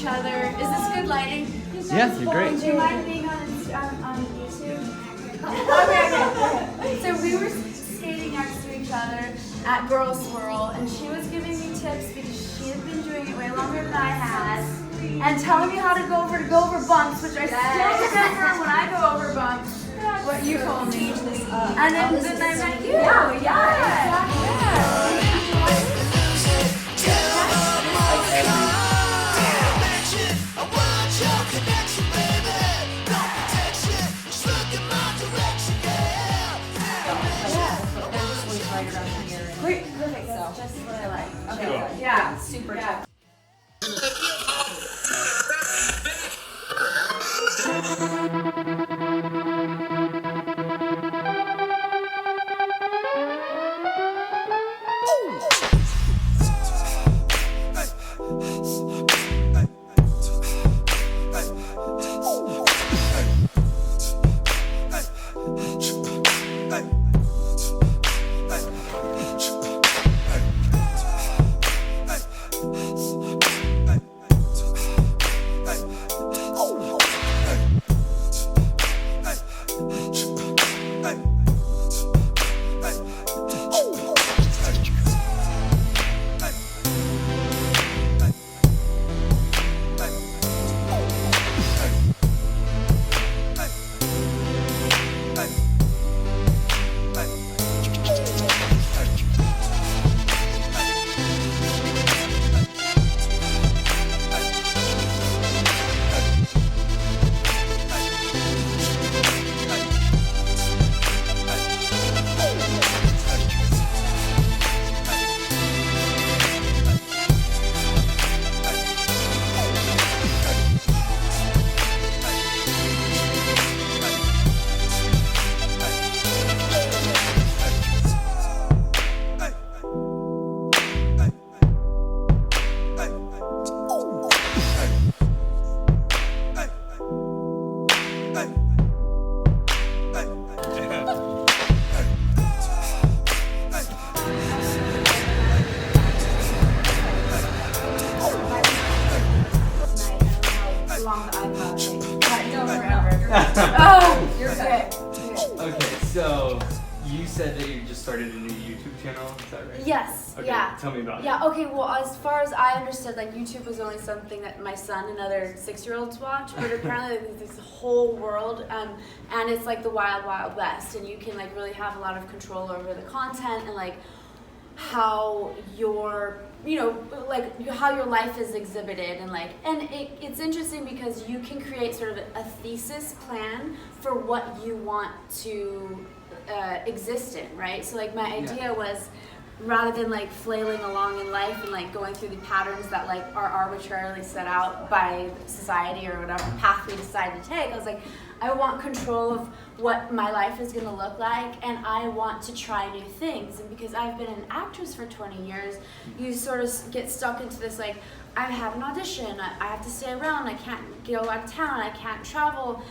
each other. Is this good lighting? Yeah, you're great. Do you mind being on YouTube? Okay. So we were skating next to each other at Girl Swirl, and she was giving me tips because she had been doing it way longer than I had, and telling me how to go over bumps, which I still remember when I go over bumps. What you told me. And then I met you. Yeah. Great. Perfect. That's just what I like. Okay. Cool. Yeah. Super. Yeah. Oh, you're good. Okay, so you said that you just started a new YouTube channel, is that right? Yes, Okay, yeah. tell me about it. Yeah, okay, well, as far as I understood, like, YouTube was only something that my son and other 6-year-olds watch, but apparently there's this whole world, and it's like the wild, wild west, and you can, like, really have a lot of control over the content and, like, how your, you know, like, how your life is exhibited, and, like, and it's interesting because you can create sort of a thesis plan for what you want to exist in, right? So, like, my idea was, rather than like flailing along in life and like going through the patterns that like are arbitrarily set out by society or whatever path we decide to take, I was like, I want control of what my life is going to look like, and I want to try new things. And because I've been an actress for 20 years, you sort of get stuck into this, like, I have an audition, I have to stay around, I can't go out of town, I can't travel,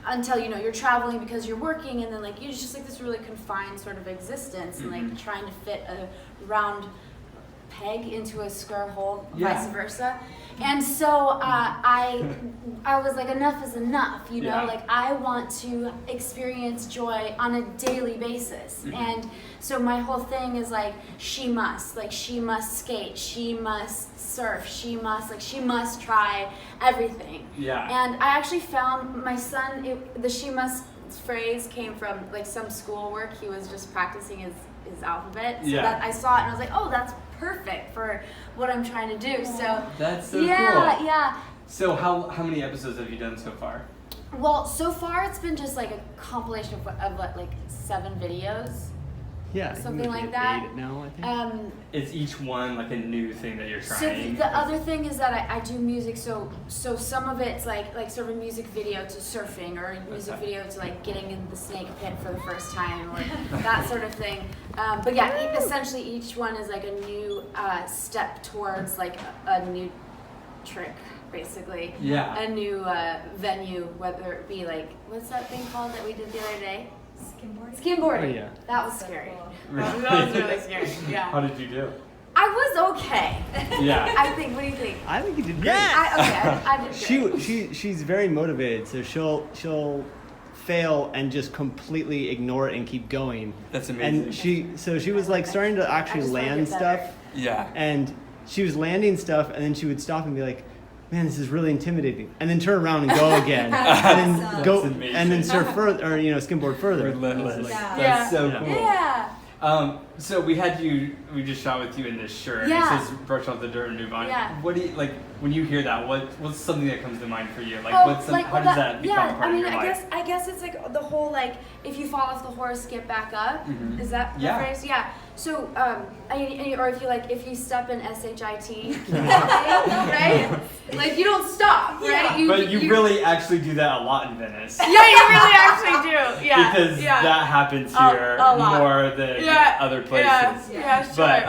until, you know, you're traveling because you're working, and then like it's just like this really confined sort of existence, and like trying to fit a round peg into a square hole, vice versa. And so I was like, enough is enough, you know, like I want to experience joy on a daily basis. And so my whole thing is like, she must skate, she must surf, she must try everything. And I actually found my son, the she must phrase came from like some schoolwork. He was just practicing his alphabet. So that I saw it and I was like, oh, that's perfect for what I'm trying to do. So that's so cool. Yeah. So how many episodes have you done so far? Well, so far it's been just like a compilation of what, like 7 videos. Yeah, something like that. 8 now, I think. Is each one like a new thing that you're trying? So the other thing is that I do music, so some of it's like sort of a music video to surfing, or a music video to like getting in the snake pit for the first time, or that sort of thing. But yeah, essentially each one is like a new step towards like a new trick, basically. Yeah. A new venue, whether it be like, what's that thing called that we did the other day? Skimboarding. Oh, yeah. That was scary. Really? That was really scary. Yeah. How did you do? I was okay. Yeah. I think. What do you think? I think you did great. I did great. She's very motivated, so she'll fail and just completely ignore it and keep going. That's amazing. And she was like starting to actually land stuff. Yeah. And she was landing stuff, and then she would stop and be like, "Man, this is really intimidating," and then turn around and go again, and then go amazing. and then surf further, or skimboard further. Relentless. Yeah. That's so Yeah. cool. Yeah. So we just shot with you in this shirt. Yeah. It says brush off the dirt and move on. Yeah. What do you like when you hear that? What's something that comes to mind for you? Like Oh, what's like, how well, does that become yeah, part I mean, of your life? I guess it's like the whole like if you fall off the horse, get back up. Mhm. Is that the Yeah. phrase? Yeah. So or if you step in SHIT, right? Like you don't stop, right? Yeah. But you really actually do that a lot in Venice. Yeah, you really actually do. Yeah. Because yeah. that happens A- here a lot. more than Yeah, other places. Yeah, sure. But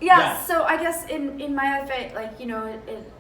yeah, so I guess in my life, like, you know, it,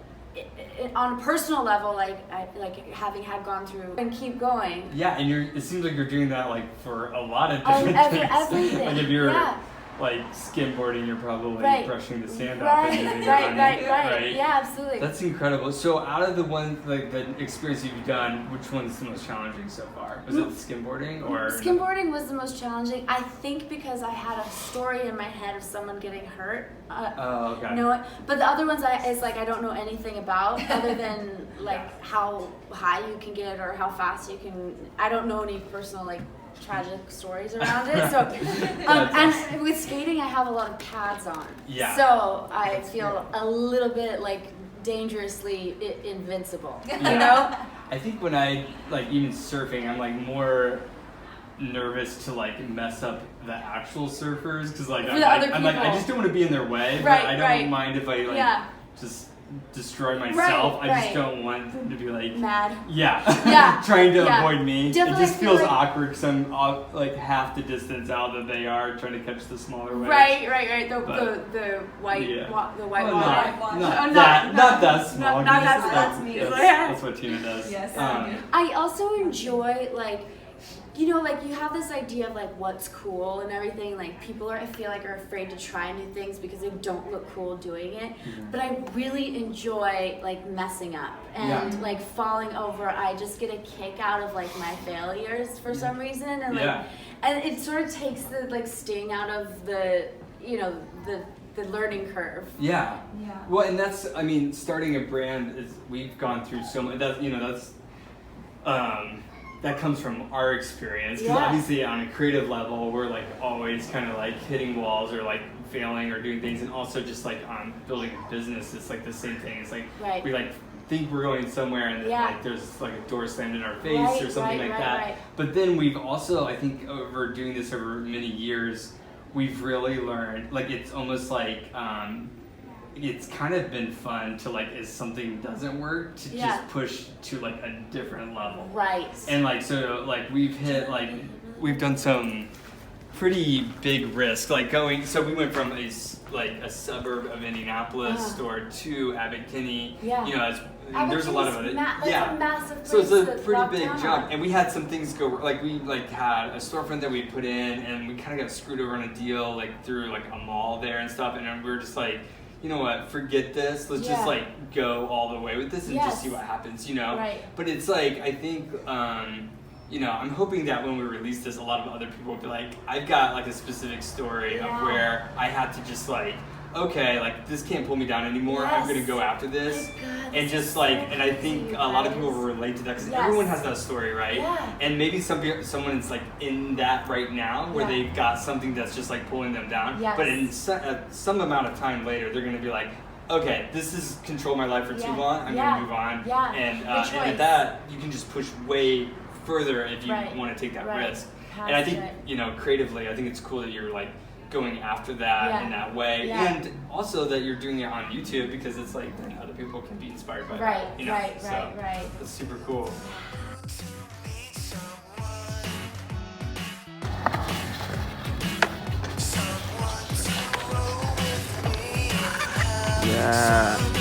on a personal level, like I like having had gone through and keep going. Yeah, and it seems like you're doing that like for a lot of Oh, different things. everything. Like if you're Yeah. like skimboarding, you're probably Right. brushing the sand off and moving around, Right. Yeah, absolutely. That's incredible. So out of the one like the experience you've done, which one's the most challenging so far? Was it skimboarding or Skimboarding was the most challenging. I think because I had a story in my head of someone getting hurt. Oh, okay. No, but the other ones is like I don't know anything about other than like how high you can get or how fast you can. I don't know any personal like tragic stories around it. So, and with skating, I have a lot of pads on. Yeah. So I feel a little bit like dangerously invincible. Yeah. You know. I think when I like even surfing, I'm like more nervous to like mess up the actual surfers because like For the other I'm like I people. just don't want to be in their way, Right, but I don't right. mind if I like Yeah. just destroy myself. I just right. don't want them to be like Mad. yeah, trying to Yeah. avoid me. Definitely it just feel feels like- awkward because I'm like half the distance out that they are trying to catch the smaller waves. Right. The white, Yeah. the white Well, water. not Oh, that small. not that just small. that's, Me. that's, Yeah. that's what Tina does. Yes. I also enjoy like, you know, like you have this idea of like what's cool and everything. Like people I feel like are afraid to try new things because they don't look cool doing it. Mhm. But I really enjoy like messing up and Yeah. like falling over. I just get a kick out of like my failures for some reason, and like, Yeah. and it sort of takes the like sting out of the, you know, the learning curve. Yeah. Yeah. Well, and that's, I mean, starting a brand is, we've gone through so much, that comes from our experience. Because Yeah. obviously on a creative level, we're like always kind of like hitting walls or like failing or doing things. And also just like on building a business, it's like the same thing. It's like Right. we like think we're going somewhere and then Yeah. like there's like a door slammed in our face Right, or something right, like right, that. right. But then we've also, I think over doing this over many years, we've really learned, like it's almost like it's kind of been fun to like if something doesn't work to Yeah. just push to like a different level. Right. And like so like we've hit like we've done some pretty big risk like going, so we went from a suburb of Indianapolis store to Abbot Kinney. Yeah. You know, as there's a lot of other That's a massive place so it's a to pretty lock big down jump, on. and we had some things go like we like had a storefront that we put in, and we kind of got screwed over on a deal like through like a mall there and stuff, and then we were just like, you know what, forget this. Let's Yeah. just like go all the way with this and Yes. just see what happens, you know. Right. But it's like I think. You know, I'm hoping that when we release this, a lot of other people will be like, I've got like a specific story Yeah. of where I had to just like, okay, like this can't pull me down anymore. I'm Yes. gonna go after this, My God, and this just is like, so and I think crazy, a lot of people guys. will relate to that because Yes. everyone has that story, right? Yeah. And maybe someone's like in that right now where Yeah. they've got something that's just like pulling them down. Yes. But in some amount of time later, they're gonna be like, okay, this has controlled my life for too Yeah. long. I'm Yeah. gonna move on. Yeah. And The and choice. at that, you can just push way further if you Right. want to take that Right. risk. Past And I think, it. you know, creatively, I think it's cool that you're like going after that Yeah. in that way, Yeah. and also that you're doing it on YouTube because it's like then other people can be inspired by Right, that. You know? right, So right. that's super cool. Yeah.